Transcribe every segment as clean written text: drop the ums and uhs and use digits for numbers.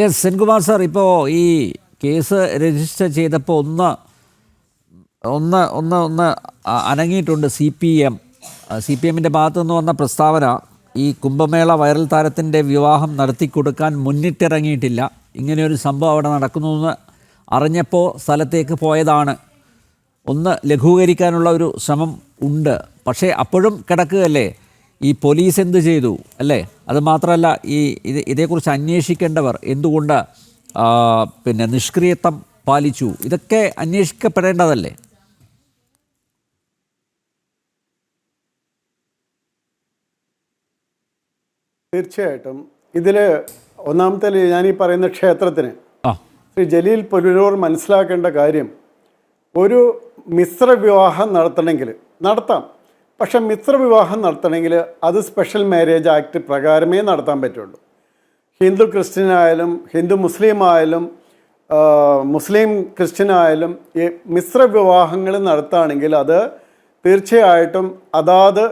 Yes Senkumar sir, ഇപ്പോൾ ഈ case register ചെയ്തപ്പോൾ ഒന്ന് ഒന്ന് ഒന്ന് ഒന്ന് അനങ്ങിയിട്ടുണ്ട് സി പി എമ്മിൻ്റെ ഭാഗത്തു നിന്ന് വന്ന പ്രസ്താവന. ഈ കുംഭമേള വൈറൽ താരത്തിൻ്റെ വിവാഹം നടത്തിക്കൊടുക്കാൻ മുന്നിട്ടിറങ്ങിയിട്ടില്ല, ഇങ്ങനെയൊരു സംഭവം അവിടെ നടക്കുന്നുവെന്ന് അറിഞ്ഞപ്പോൾ സ്ഥലത്തേക്ക് പോയതാണ്. ഒന്ന് ലഘൂകരിക്കാനുള്ള ഒരു ശ്രമം ഉണ്ട്, പക്ഷേ അപ്പോഴും കിടക്കുകയല്ലേ ഈ പോലീസ് എന്ത് ചെയ്തു അല്ലേ? അത് മാത്രമല്ല, ഇതേക്കുറിച്ച് അന്വേഷിക്കേണ്ടവർ എന്തുകൊണ്ട് നിഷ്ക്രിയത്വം പാലിച്ചു? ഇതൊക്കെ അന്വേഷിക്കപ്പെടേണ്ടതല്ലേ? തീർച്ചയായിട്ടും ഇതിൽ ഒന്നാമത്തെ ഞാൻ ഈ പറയുന്ന ക്ഷേത്രത്തിന് ശ്രീ ജലീൽ പുനലൂർ മനസ്സിലാക്കേണ്ട കാര്യം, ഒരു മിശ്ര വിവാഹം നടത്തണമെങ്കിൽ നടത്താം, പക്ഷെ മിശ്ര വിവാഹം നടത്തണമെങ്കിൽ അത് സ്പെഷ്യൽ മാരേജ് ആക്ട് പ്രകാരമേ നടത്താൻ പറ്റുള്ളൂ. ഹിന്ദു ക്രിസ്ത്യൻ ആയാലും ഹിന്ദു മുസ്ലിം ആയാലും മുസ്ലിം ക്രിസ്ത്യൻ ആയാലും ഈ മിശ്ര വിവാഹങ്ങൾ നടത്തുകയാണെങ്കിൽ അത് തീർച്ചയായിട്ടും അതാത്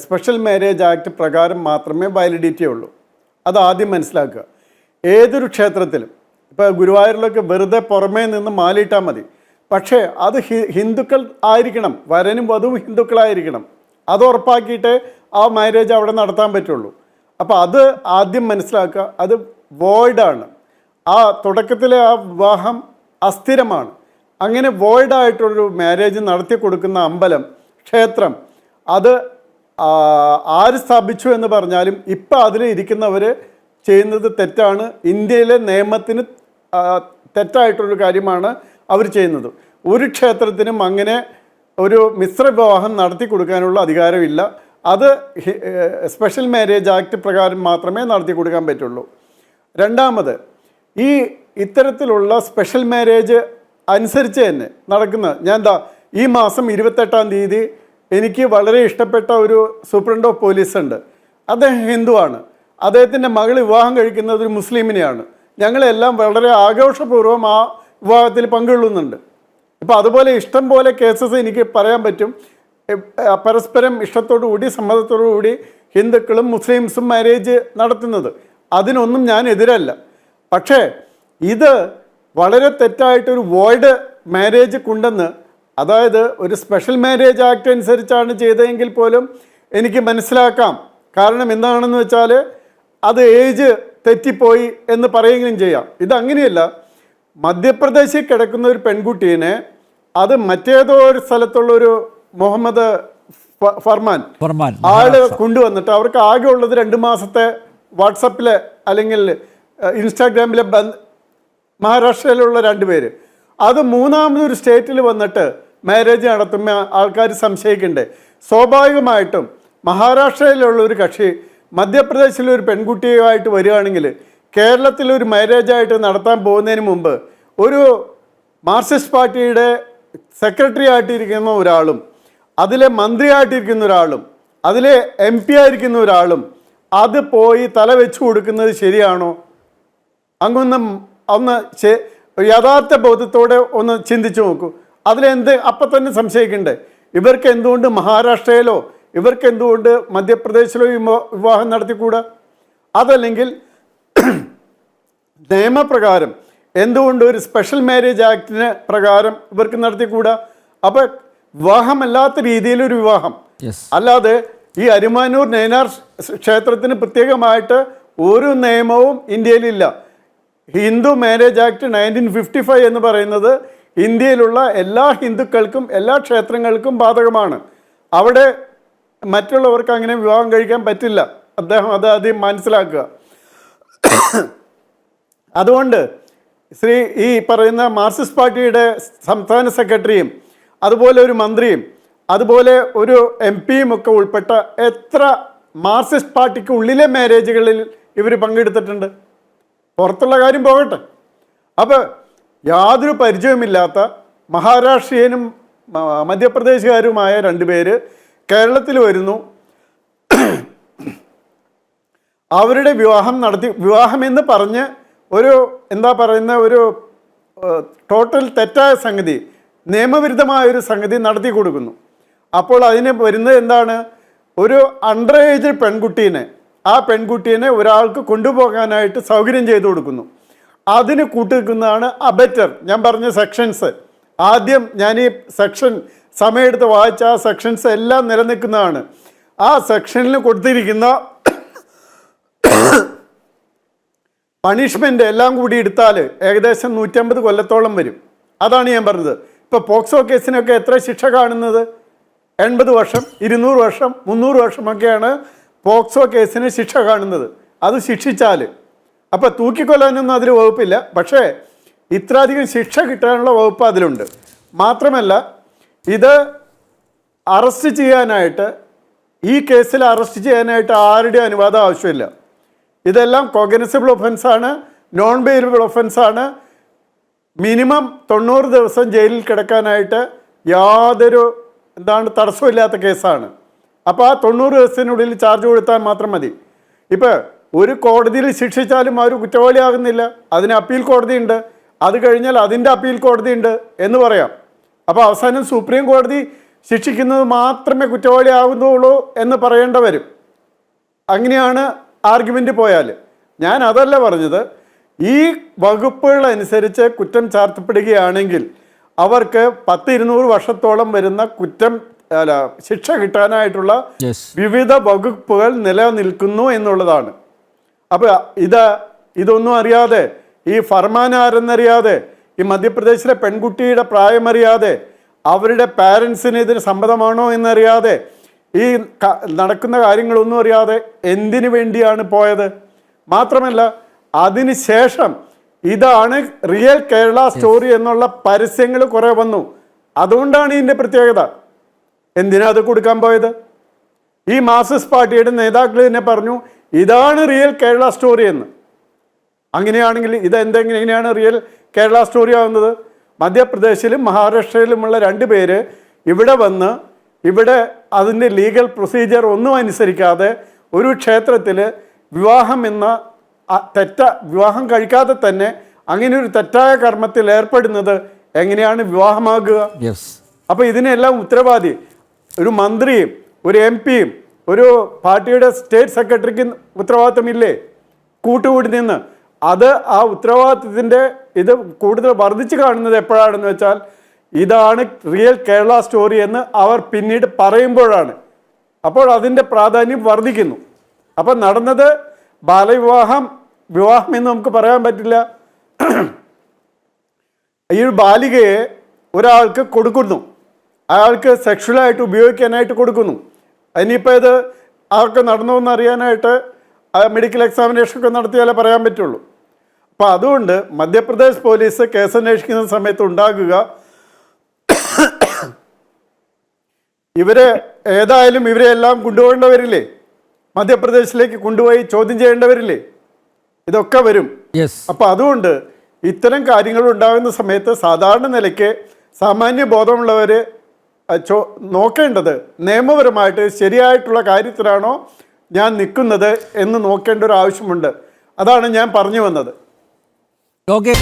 സ്പെഷ്യൽ മാരേജ് ആക്ട് പ്രകാരം മാത്രമേ വാലിഡിറ്റി ഉള്ളൂ. അത് ആദ്യം മനസ്സിലാക്കുക. ഏതൊരു ക്ഷേത്രത്തിലും ഇപ്പോൾ ഗുരുവായൂരിലൊക്കെ വെറുതെ പുറമേ നിന്ന് മാലിയിട്ടാൽ മതി, പക്ഷേ അത് ഹിന്ദുക്കൾ ആയിരിക്കണം, വരനും വധുവും ഹിന്ദുക്കളായിരിക്കണം. അത് ഉറപ്പാക്കിയിട്ടേ ആ മാരേജ് അവിടെ നടത്താൻ പറ്റുള്ളൂ. അപ്പോൾ അത് ആദ്യം മനസ്സിലാക്കുക. അത് വോയിഡാണ്. ആ തുടക്കത്തിലെ ആ വിവാഹം അസ്ഥിരമാണ്. അങ്ങനെ വോയിഡായിട്ടൊരു മാരേജ് നടത്തി കൊടുക്കുന്ന അമ്പലം, ക്ഷേത്രം, അത് ആര് സ്ഥാപിച്ചു എന്ന് പറഞ്ഞാലും ഇപ്പം അതിൽ ഇരിക്കുന്നവർ ചെയ്യുന്നത് തെറ്റാണ്. ഇന്ത്യയിലെ നിയമത്തിന് തെറ്റായിട്ടൊരു കാര്യമാണ് അവർ ചെയ്യുന്നത്. ഒരു ക്ഷേത്രത്തിനും അങ്ങനെ ഒരു മിശ്ര വിവാഹം നടത്തി കൊടുക്കാനുള്ള അധികാരമില്ല. അത് സ്പെഷ്യൽ മാരേജ് ആക്ട് പ്രകാരം മാത്രമേ നടത്തി കൊടുക്കാൻ പറ്റുള്ളൂ. രണ്ടാമത്, ഈ ഇത്തരത്തിലുള്ള സ്പെഷ്യൽ മാരേജ് അനുസരിച്ച് തന്നെ നടക്കുന്ന, ഈ മാസം 28-ാം തീയതി എനിക്ക് വളരെ ഇഷ്ടപ്പെട്ട ഒരു സൂപ്രണ്ട് ഓഫ് പോലീസ് ഉണ്ട്. അദ്ദേഹം ഹിന്ദുവാണ്. അദ്ദേഹത്തിൻ്റെ മകൾ വിവാഹം കഴിക്കുന്നത് ഒരു മുസ്ലിമിനെയാണ്. ഞങ്ങളെല്ലാം വളരെ ആഘോഷപൂർവ്വം ആ വിവാഹത്തിൽ പങ്കുകൊള്ളുന്നുണ്ട്. ഇപ്പോൾ അതുപോലെ ഇഷ്ടം പോലെ കേസസ് എനിക്ക് പറയാൻ പറ്റും. പരസ്പരം ഇഷ്ടത്തോടു കൂടി സമ്മതത്തോടു കൂടി ഹിന്ദുക്കളും മുസ്ലിംസും മാരേജ് നടത്തുന്നത്, അതിനൊന്നും ഞാൻ എതിരല്ല. പക്ഷേ ഇത് വളരെ തെറ്റായിട്ടൊരു വോയിഡ് മാരേജ് കൊണ്ടെന്ന്, അതായത് ഒരു സ്പെഷ്യൽ മാരേജ് ആക്ട് അനുസരിച്ചാണ് ചെയ്തതെങ്കിൽ പോലും എനിക്ക് മനസ്സിലാക്കാം. കാരണം എന്താണെന്ന് വെച്ചാൽ അത് ഏജ് തെറ്റിപ്പോയി എന്ന് പറയുകയും ചെയ്യാം. ഇതങ്ങനെയല്ല. മധ്യപ്രദേശിൽ കിടക്കുന്ന ഒരു പെൺകുട്ടീനെ അത് മറ്റേതോ ഒരു സ്ഥലത്തുള്ളൊരു മുഹമ്മദ് ഫർമാൻ ആള് കൊണ്ടുവന്നിട്ട്, അവർക്ക് ആകെ ഉള്ളത് 2 മാസത്തെ വാട്സപ്പിൽ അല്ലെങ്കിൽ ഇൻസ്റ്റാഗ്രാമിലെ മഹാരാഷ്ട്രയിലുള്ള 2 പേര്, അത് മൂന്നാമതൊരു സ്റ്റേറ്റിൽ വന്നിട്ട് മാരേജ് നടത്തുമ്പോൾ ആൾക്കാർ സംശയിക്കണ്ടേ? സ്വാഭാവികമായിട്ടും മഹാരാഷ്ട്രയിലുള്ള ഒരു കക്ഷി മധ്യപ്രദേശിലൊരു പെൺകുട്ടിയുമായിട്ട് വരികയാണെങ്കിൽ കേരളത്തിലൊരു മാരേജായിട്ട് നടത്താൻ പോകുന്നതിന് മുമ്പ് ഒരു മാർക്സിസ്റ്റ് പാർട്ടിയുടെ സെക്രട്ടറി ആയിട്ടിരിക്കുന്ന ഒരാളും അതിലെ മന്ത്രിയായിട്ടിരിക്കുന്ന ഒരാളും അതിലെ MP ആയിരിക്കുന്ന ഒരാളും അത് പോയി തല വെച്ച് കൊടുക്കുന്നത് ശരിയാണോ? ഒന്ന് യഥാർത്ഥ ബോധത്തോടെ ഒന്ന് ചിന്തിച്ചു നോക്കൂ. അതിലെന്ത് അപ്പം തന്നെ സംശയിക്കണ്ടേ? ഇവർക്ക് എന്തുകൊണ്ട് മഹാരാഷ്ട്രയിലോ ഇവർക്ക് എന്തുകൊണ്ട് മധ്യപ്രദേശിലോ വിവാഹം നടത്തിക്കൂടാ? അതല്ലെങ്കിൽ നിയമപ്രകാരം എന്തുകൊണ്ട് ഒരു സ്പെഷ്യൽ മാരേജ് ആക്ടിന് പ്രകാരം ഇവർക്ക് നടത്തിക്കൂടാ? അപ്പം വിവാഹമല്ലാത്ത രീതിയിലൊരു വിവാഹം, അല്ലാതെ ഈ അരിമാനൂർ നയനാർ ക്ഷേത്രത്തിന് പ്രത്യേകമായിട്ട് ഒരു നിയമവും ഇന്ത്യയിലില്ല. ഹിന്ദു മാരേജ് ആക്ട് 1955 എന്ന് പറയുന്നത് ഇന്ത്യയിലുള്ള എല്ലാ ഹിന്ദുക്കൾക്കും എല്ലാ ക്ഷേത്രങ്ങൾക്കും ബാധകമാണ്. അവിടെ മറ്റുള്ളവർക്ക് അങ്ങനെ വിവാഹം കഴിക്കാൻ പറ്റില്ല. അദ്ദേഹം അത് ആദ്യം മനസ്സിലാക്കുക. അതുകൊണ്ട് ഈ പറയുന്ന മാർക്സിസ്റ്റ് പാർട്ടിയുടെ സംസ്ഥാന സെക്രട്ടറിയും അതുപോലെ ഒരു മന്ത്രിയും അതുപോലെ ഒരു MP ഒക്കെ ഉൾപ്പെട്ട എത്ര മാർക്സിസ്റ്റ് പാർട്ടിക്ക് ഉള്ളിലെ മാരേജുകളിൽ ഇവർ പങ്കെടുത്തിട്ടുണ്ട്? പുറത്തുള്ള കാര്യം പോകട്ടെ. അപ്പോൾ യാതൊരു പരിചയമില്ലാത്ത മഹാരാഷ്ട്രീയനും മധ്യപ്രദേശുകാരുമായ 2 പേര് കേരളത്തിൽ വരുന്നു. അവരുടെ വിവാഹമെന്ന് പറഞ്ഞ് ഒരു ഒരു ടോട്ടൽ തെറ്റായ സംഗതി, നിയമവിരുദ്ധമായൊരു സംഗതി നടത്തി കൊടുക്കുന്നു. അപ്പോൾ അതിന് വരുന്നത് എന്താണ്? ഒരു അണ്ടർ ഏജ് പെൺകുട്ടീനെ ആ പെൺകുട്ടീനെ ഒരാൾക്ക് കൊണ്ടുപോകാനായിട്ട് സൗകര്യം ചെയ്തു കൊടുക്കുന്നു. അതിന് കൂട്ടുനിൽക്കുന്നതാണ് അബറ്റർ. ഞാൻ പറഞ്ഞ സെക്ഷൻസ് ആദ്യം ഞാൻ ഈ സെക്ഷൻ സമയമെടുത്ത് വായിച്ച ആ സെക്ഷൻസ് എല്ലാം നിലനിൽക്കുന്നതാണ്. ആ സെക്ഷനിൽ കൊടുത്തിരിക്കുന്ന പണിഷ്മെൻ്റ് എല്ലാം കൂടി എടുത്താൽ ഏകദേശം 150 കൊല്ലത്തോളം വരും. അതാണ് ഞാൻ പറഞ്ഞത്. ഇപ്പോൾ പോക്സോ കേസിനൊക്കെ എത്ര ശിക്ഷ കാണുന്നത്? 80 വർഷം, 200 വർഷം, 300 വർഷമൊക്കെയാണ് പോക്സോ കേസിന് ശിക്ഷ കാണുന്നത്. അത് ശിക്ഷിച്ചാൽ അപ്പോൾ തൂക്കിക്കൊല്ലാനൊന്നും അതിൽ വകുപ്പില്ല. പക്ഷേ ഇത്രയധികം ശിക്ഷ കിട്ടാനുള്ള വകുപ്പ് അതിലുണ്ട്. മാത്രമല്ല ഇത് അറസ്റ്റ് ചെയ്യാനായിട്ട്, ഈ കേസിൽ അറസ്റ്റ് ചെയ്യാനായിട്ട് ആരുടെ അനുവാദം ആവശ്യമില്ല. ഇതെല്ലാം കോഗ്നിസബിൾ ഒഫൻസാണ്, നോൺ ബെയിലബിൾ ഒഫൻസാണ്. മിനിമം 90 ദിവസം ജയിലിൽ കിടക്കാനായിട്ട് യാതൊരു തടസ്സമില്ലാത്ത കേസാണ്. അപ്പോൾ ആ 90 ദിവസത്തിനുള്ളിൽ ചാർജ് കൊടുത്താൽ മാത്രം മതി. ഇപ്പോൾ ഒരു കോടതിയിൽ ശിക്ഷിച്ചാലും അവർ കുറ്റവാളിയാകുന്നില്ല. അതിന് അപ്പീൽ കോടതിയുണ്ട്. അത് കഴിഞ്ഞാൽ അതിൻ്റെ അപ്പീൽ കോടതിയുണ്ട് എന്ന് പറയാം. അപ്പോൾ അവസാനം സുപ്രീം കോടതി ശിക്ഷിക്കുന്നത് മാത്രമേ കുറ്റവാളിയാകുന്നുള്ളൂ എന്ന് പറയേണ്ട വരും. അങ്ങനെയാണ് ആർഗ്യുമെൻ്റ് പോയാൽ. ഞാൻ അതല്ല പറഞ്ഞത്. ഈ വകുപ്പുകൾ അനുസരിച്ച് കുറ്റം ചാർത്തപ്പെടുകയാണെങ്കിൽ അവർക്ക് 10-200 വർഷത്തോളം വരുന്ന ശിക്ഷ കിട്ടാനായിട്ടുള്ള വിവിധ വകുപ്പുകൾ നിലനിൽക്കുന്നു എന്നുള്ളതാണ്. അപ്പോൾ ഇതൊന്നും അറിയാതെ, ഈ ഫർമാൻ ആരെന്നറിയാതെ, ഈ മധ്യപ്രദേശിലെ പെൺകുട്ടിയുടെ പ്രായമറിയാതെ, അവരുടെ പാരൻസിന് ഇതിന് സമ്മതമാണോ എന്നറിയാതെ, ഈ നടക്കുന്ന കാര്യങ്ങളൊന്നും അറിയാതെ എന്തിനു വേണ്ടിയാണ് പോയത്? മാത്രമല്ല അതിന് ശേഷം ഇതാണ് റിയൽ കേരള സ്റ്റോറി എന്നുള്ള പരസ്യങ്ങൾ കുറേ വന്നു. അതുകൊണ്ടാണ് ഇതിൻ്റെ പ്രത്യേകത. എന്തിനാ അത് കൊടുക്കാൻ പോയത്? ഈ മാർക്സിസ്റ്റ് പാർട്ടിയുടെ നേതാക്കൾ തന്നെ പറഞ്ഞു ഇതാണ് റിയൽ കേരള സ്റ്റോറി എന്ന്. അങ്ങനെയാണെങ്കിൽ എങ്ങനെയാണ് റിയൽ കേരള സ്റ്റോറി ആവുന്നത്? മധ്യപ്രദേശിലും മഹാരാഷ്ട്രയിലുമുള്ള 2 പേര് ഇവിടെ വന്ന് ഇവിടെ അതിൻ്റെ ലീഗൽ പ്രൊസീജിയർ ഒന്നും അനുസരിക്കാതെ ഒരു ക്ഷേത്രത്തിൽ വിവാഹം കഴിക്കാതെ തന്നെ അങ്ങനെ ഒരു തെറ്റായ കർമ്മത്തിൽ ഏർപ്പെടുന്നത് എങ്ങനെയാണ് വിവാഹമാകുക? അപ്പോൾ ഇതിനെല്ലാം ഉത്തരവാദി ഒരു മന്ത്രിയും ഒരു MP-യും ഒരു പാർട്ടിയുടെ സ്റ്റേറ്റ് സെക്രട്ടറിക്ക് ഉത്തരവാദിത്തമില്ലേ? കൂട്ടുകൂടി നിന്ന് അത് ആ ഉത്തരവാദിത്തത്തിൻ്റെ ഇത് കൂടുതൽ വർദ്ധിച്ചു കാണുന്നത് എപ്പോഴാണെന്ന് വെച്ചാൽ ഇതാണ് റിയൽ കേരള സ്റ്റോറി എന്ന് അവർ പിന്നീട് പറയുമ്പോഴാണ്. അപ്പോൾ അതിൻ്റെ പ്രാധാന്യം വർദ്ധിക്കുന്നു. അപ്പം നടന്നത് വിവാഹം എന്ന് നമുക്ക് പറയാൻ പറ്റില്ല. ഈ ഒരു ബാലികയെ ഒരാൾക്ക് കൊടുക്കുന്നു, അയാൾക്ക് സെക്ഷുവലായിട്ട് ഉപയോഗിക്കാനായിട്ട് കൊടുക്കുന്നു. ഇനിയിപ്പോൾ ഇത് ആർക്ക് നടന്നു എന്ന് അറിയാനായിട്ട് മെഡിക്കൽ എക്സാമിനേഷനൊക്കെ നടത്തിയാലേ പറയാൻ പറ്റുള്ളൂ. അപ്പോൾ അതുകൊണ്ട് മധ്യപ്രദേശ് പോലീസ് കേസന്വേഷിക്കുന്ന സമയത്ത് ഉണ്ടാകുക ഇവരെല്ലാം കൊണ്ടുപോകേണ്ടവരില്ലേ? മധ്യപ്രദേശിലേക്ക് കൊണ്ടുപോയി ചോദ്യം ചെയ്യേണ്ടവരില്ലേ? ഇതൊക്കെ വരും. അപ്പം അതുകൊണ്ട് ഇത്തരം കാര്യങ്ങൾ ഉണ്ടാകുന്ന സമയത്ത് സാധാരണ നിലയ്ക്ക് സാമാന്യ ബോധമുള്ളവർ നോക്കേണ്ടത് നിയമപരമായിട്ട് ശരിയായിട്ടുള്ള കാര്യത്തിലാണോ ഞാൻ നിൽക്കുന്നത് എന്ന് നോക്കേണ്ട ഒരു ആവശ്യമുണ്ട്. അതാണ് ഞാൻ പറഞ്ഞു വന്നത്. ഓക്കെ.